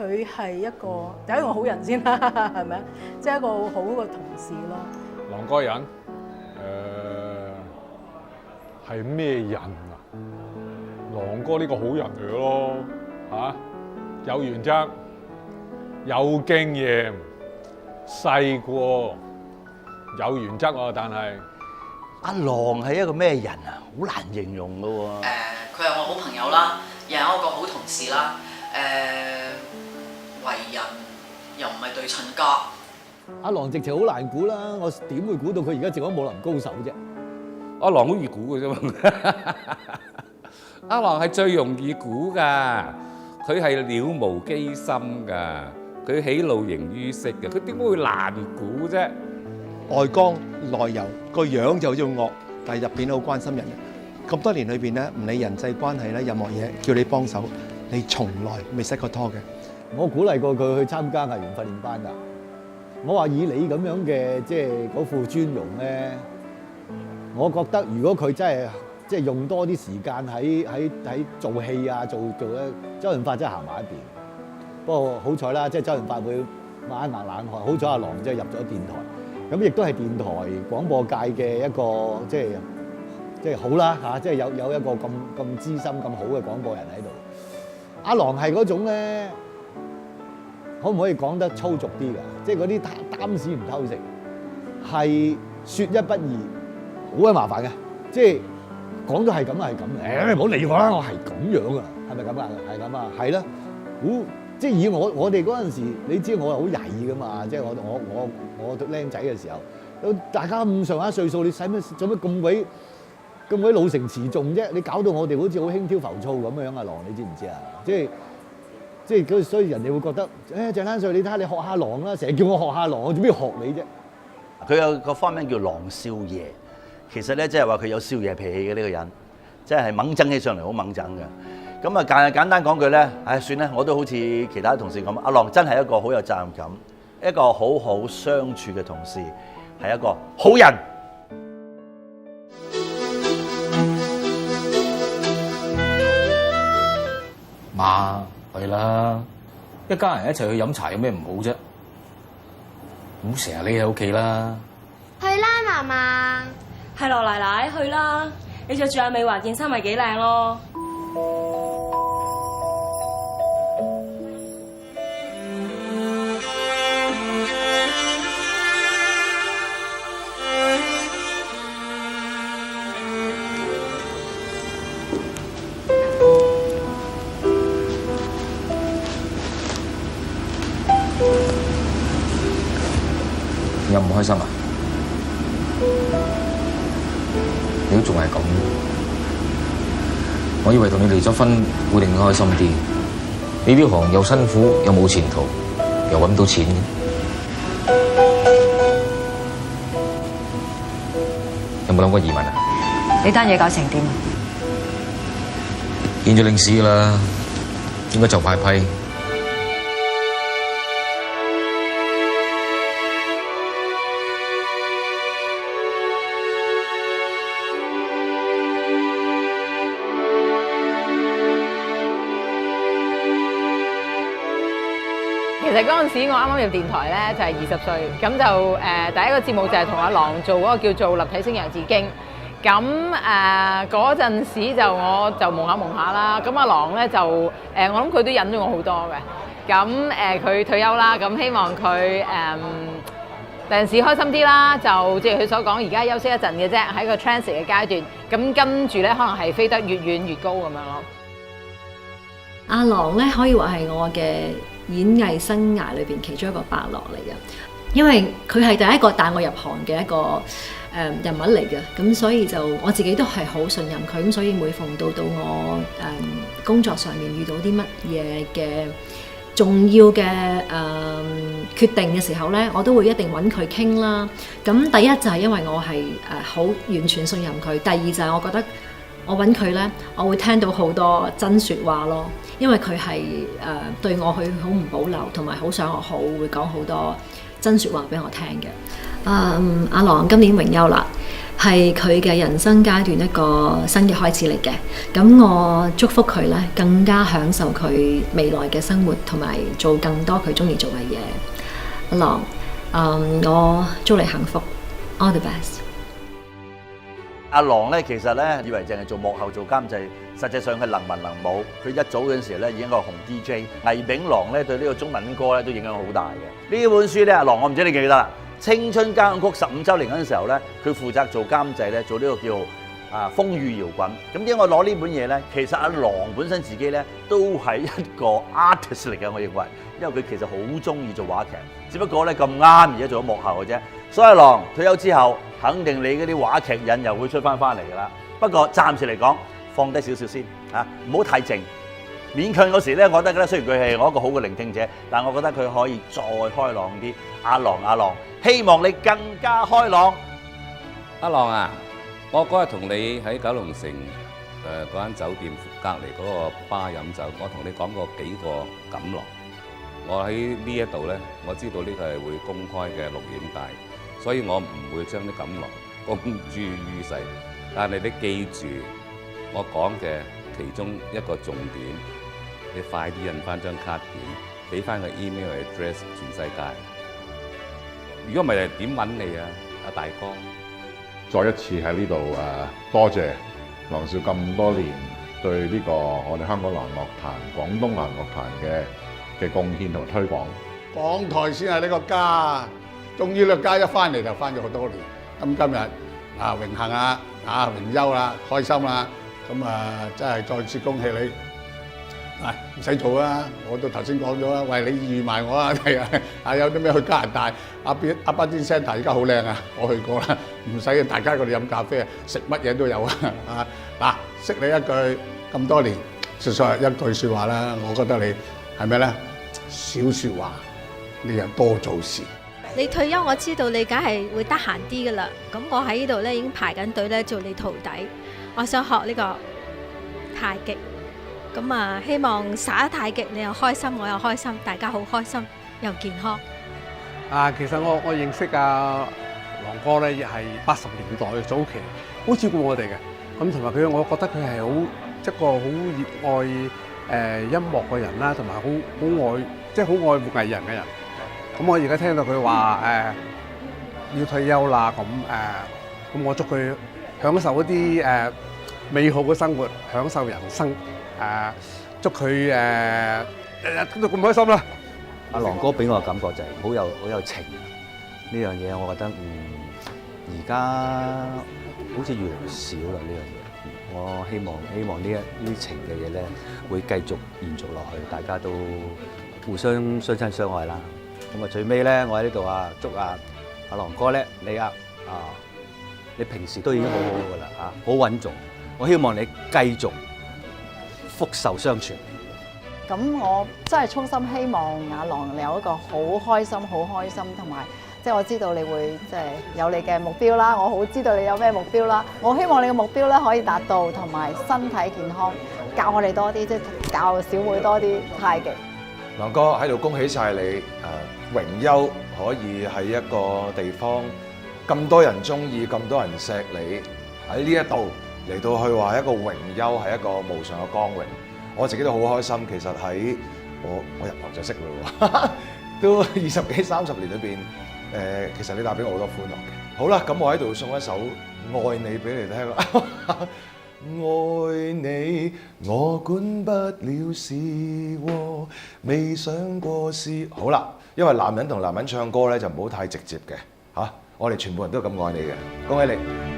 佢係一個第一個好人先啦，係咪啊？即係一個好嘅同事咯。郎哥人，係咩人啊？郎哥呢個好人嚟咯，嚇，有原則，有經驗，細個，有原則喎。但係阿郎係一個咩人啊？好難形容㗎喎。佢係我好朋友啦，又係我個好同事啦。為人又唔係對襯家。阿郎直情好難估啦，我點會估到佢而家做咗武林高手啫？阿郎好易估嘅啫嘛，阿郎係最容易估㗎，佢係了無機心㗎，佢喜怒形於色嘅，佢點會難估啫？外剛內柔，個樣就好似惡，但係入邊好關心人嘅。咁多年裏邊咧，唔理人際關係咧，任何嘢叫你幫手，你從來未失過拖嘅。我鼓勵過佢去參加藝員訓練班㗎。我話以你咁樣嘅即係嗰副尊容咧，我覺得如果佢真係即係用多啲時間喺做戲啊，做咧，周潤發真係行埋一邊。不過好彩啦，即係周潤發會抹一額冷汗。好彩阿郎即係入咗電台，咁亦都係電台廣播界嘅一個即係好啦嚇，即係有一個咁資深咁好嘅廣播人喺度。阿郎係嗰種咧。可唔可以講得粗俗啲㗎？即係嗰啲擔屎唔偷食，係説一不二，好鬼麻煩嘅。即係講到係咁係咁，唔好理我啦，我係咁樣啊，係咪咁啊？係咁啊，係啦。即係以我哋嗰陣時，你知我係好曳㗎嘛？即係我僆仔嘅時候，大家咁上下歲數，你使乜做乜咁鬼老成持重啫？你搞到我哋好似好輕佻浮躁咁樣啊，郎你知唔知啊？即係所以人哋會覺得，鄭丹瑞，你睇下你學下郎啦，成日叫我學下郎，我做咩學你啫？佢有個花名叫郎少爺，其實咧即係話佢有少爺脾氣嘅呢個人，即係猛整起上嚟好猛整嘅。咁啊簡單講句咧，算啦，我都好似其他同事咁，阿郎真係一個好有責任感，一個好好相處嘅同事，係一個好人。媽。係啦，一家人一齊去飲茶有咩唔好啫？唔好成日匿喺屋企啦。去啦，嫲嫲。係羅奶奶，去啦！你着住阿美華件衫咪幾靚咯。有唔開心啊？你都仲係咁，我以為同你離咗婚會令你開心啲。你呢行又辛苦又冇前途，又搵唔到錢嘅。有冇諗過移民啊？呢單嘢搞成點啊？見咗領事啦，應該就快批。其實嗰陣時我啱啱入電台咧就係20歲，咁就第一個節目就係同阿郎做嗰個叫做立體聲楊志經。咁嗰陣時我就蒙下啦。咁阿郎咧就我諗佢都忍咗我好多嘅。咁佢退休啦，咁希望佢第陣時開心啲啦。就正如佢所講，而家休息一陣嘅啫，喺個 transit 嘅階段。咁跟住咧可能係飛得越遠越高咁樣咯。阿郎咧可以話係我嘅演藝生涯裏邊其中一個伯樂嚟嘅，因為佢係第一個帶我入行嘅一個人物嚟嘅，咁所以就我自己都係好信任佢，咁所以每逢到我工作上面遇到啲乜嘢嘅重要嘅決定嘅時候咧，我都會一定揾佢傾啦。咁第一就係因為我係好完全信任佢，第二就係我覺得我揾佢咧，我會聽到好多真説話咯。因為佢係對我佢好唔保留，同埋好想我好，會講好多真説話俾我聽嘅。阿郎今年榮休啦，係佢嘅人生階段一個新嘅開始嚟嘅。咁我祝福佢咧，更加享受佢未來嘅生活，同埋做更多佢中意做嘅嘢。阿郎，我祝你幸福 ，all the best。阿郎咧，其實咧以為淨係做幕後做監製，實際上佢能文能武。佢一早嗰陣時咧已經係個紅 DJ。魏炳郎咧對呢個中文歌咧都影響好大嘅。呢本書咧，阿郎我唔知你記唔記得啦。青春交響曲15週年嗰陣時候咧，佢負責做監製咧，做呢個叫風雨搖滾。咁點解我攞呢本嘢咧？其實阿郎本身自己咧都係一個 artist 嚟嘅，我認為，因為佢其實好中意做話劇，只不過咧咁啱而家做咗幕後嘅啫。所以阿郎退休之後，肯定你嗰啲話劇癮又會出翻嚟㗎啦。不過暫時嚟講，放低少少先嚇，唔好太靜。勉強嗰時咧，我覺得咧，雖然佢係我一個好嘅聆聽者，但我覺得佢可以再開朗啲。阿郎，希望你更加開朗。阿郎啊，我嗰日同你喺九龍城嗰間酒店隔離嗰個吧飲酒，我同你講過幾個錦囊。我喺呢一度咧，我知道呢個係會公開嘅錄影帶，所以我唔會將啲錦囊公諸於世。但係你記住我講嘅其中一個重點，你快啲印翻張卡片，俾翻個 email address 全世界。如果唔係點揾你啊，阿大哥？再一次喺呢度多謝郎少咁多年對呢個我哋香港流行樂壇、廣東流行樂壇嘅貢獻同推廣。港台先係呢個家，終於呢個家一翻嚟就翻咗好多年。咁今日榮幸榮休啦，開心啦，咁真係再次恭喜你。唔使做啦，我都頭先講咗啦。喂，你預埋我啊，有啲咩去加拿大阿巴甸 Centre 而家好靚啊，我去過啦，唔使大家嗰度飲咖啡啊，食乜嘢都有啊。嗱，識你一句咁多年，實在一句説話啦，我覺得你係咩咧？少説話，你又多做事。你退休，我知道你梗係會得閒啲噶啦。咁我喺呢度咧已經排緊隊咧做你徒弟，我想學呢個太極。咁希望耍太極你又開心，我又開心，大家好開心又健康。其實我認識郎哥咧，亦係80年代嘅早期，好照顧我哋嘅。咁同埋佢，我覺得佢係一個好熱愛音樂嘅人啦，同埋好愛即係好愛護藝人嘅人。咁我而家聽到佢話要退休啦，咁我祝佢享受一啲美好嘅生活，享受人生。祝佢日日都咁開心啦！阿郎哥俾我嘅感覺就係好有情呢樣嘢，我覺得而家好似越嚟越少啦呢樣嘢。我希望呢啲情嘅嘢咧會繼續延續落去，大家都互相相親相愛啦。咁最尾咧，我喺呢度祝阿郎哥咧，你平時都已經好好噶啦好穩重。我希望你繼續福壽相傳。咁我真係衷心希望阿郎有一個好開心，同埋即係我知道你會即係有你嘅目標啦。我好知道你有咩目標啦。我希望你嘅目標咧可以達到，同埋身體健康，教我哋多啲，即係教小妹多啲太極。郎哥喺度恭喜晒你榮休，可以喺一個地方咁多人中意，咁多人錫你喺呢一度。嚟到去話一個榮休係一個無上嘅光榮，我自己都好開心。其實喺我入行就識啦，都20幾30年裏邊，其實你帶俾我好多歡樂嘅。好啦，咁我喺度送一首《愛你》俾你聽啦。愛你，我管不了是禍，未想過是。好啦，因為男人同男人唱歌咧就唔好太直接嘅嚇，我哋全部人都咁愛你嘅，恭喜你！